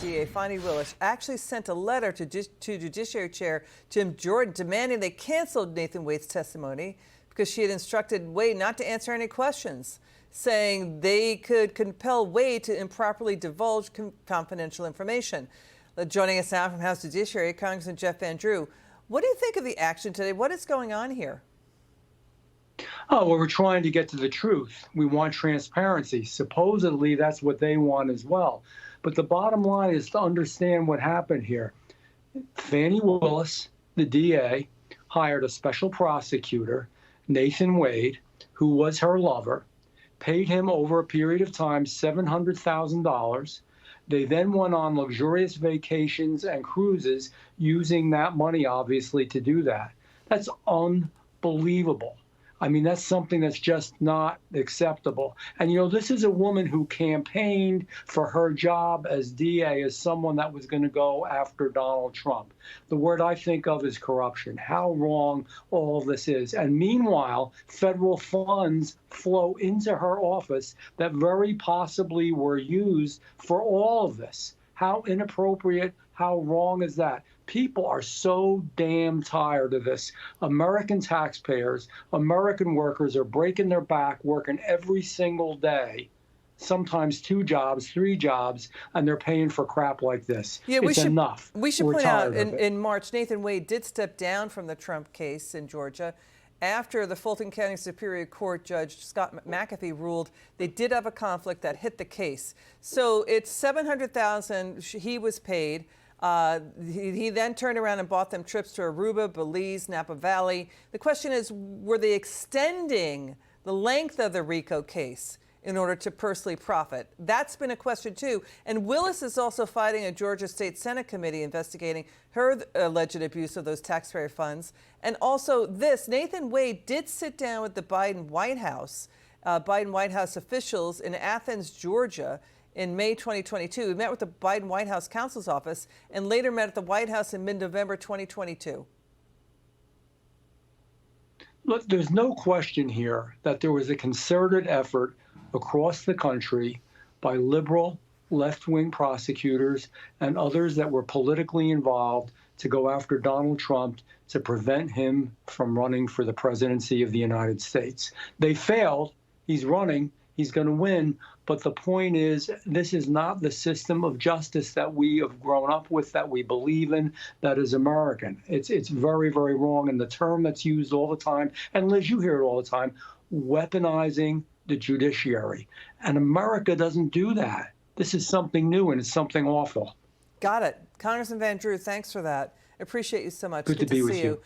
DA Fani Willis actually sent a letter to Judiciary Chair Jim Jordan demanding they canceled Nathan Wade's testimony because she had instructed Wade not to answer any questions, saying they could compel Wade to improperly divulge confidential information. Joining us now from House Judiciary, Congressman Jeff Van Drew. What do you think of the action today? What is going on here? Oh, well, we're trying to get to the truth. We want transparency. Supposedly, that's what they want as well. But the bottom line is to understand what happened here. Fani Willis, the DA, hired a special prosecutor, Nathan Wade, who was her lover, paid him over a period of time $700,000. They then went on luxurious vacations and cruises using that money, obviously, to do that. That's unbelievable. I mean, that's something that's just not acceptable. And, you know, this is a woman who campaigned for her job as DA as someone that was going to go after Donald Trump. The word I think of is corruption, how wrong all this is. And meanwhile, federal funds flow into her office that very possibly were used for all of this. How inappropriate, how wrong is that? People are so damn tired of this. American taxpayers, American workers are breaking their back, working every single day, sometimes 2 jobs, 3 jobs, and they're paying for crap like this. Yeah, enough. We should point out in March, Nathan Wade did step down from the Trump case in Georgia after the Fulton County Superior Court Judge Scott McAfee ruled they did have a conflict that hit the case. So it's $700,000 he was paid. He then turned around and bought them trips to Aruba, Belize, Napa Valley. The question is, were they extending the length of the RICO case in order to personally profit? That's been a question, too. And Willis is also fighting a Georgia State Senate committee investigating her alleged abuse of those taxpayer funds. And also this, Nathan Wade did sit down with the Biden White House officials in Athens, Georgia, in May 2022. He met with the Biden White House counsel's office and later met at the White House in mid-November 2022. Look, there's no question here that there was a concerted effort across the country by liberal, left-wing prosecutors and others that were politically involved to go after Donald Trump to prevent him from running for the presidency of the United States. They failed. He's running. He's going to win. But the point is, this is not the system of justice that we have grown up with, that we believe in, that is American. It's very, very wrong. And the term that's used all the time, and Liz, you hear it all the time, weaponizing the judiciary. And America doesn't do that. This is something new and it's something awful. Got it. Congressman Van Drew, thanks for that. Appreciate you so much. Good to be with you.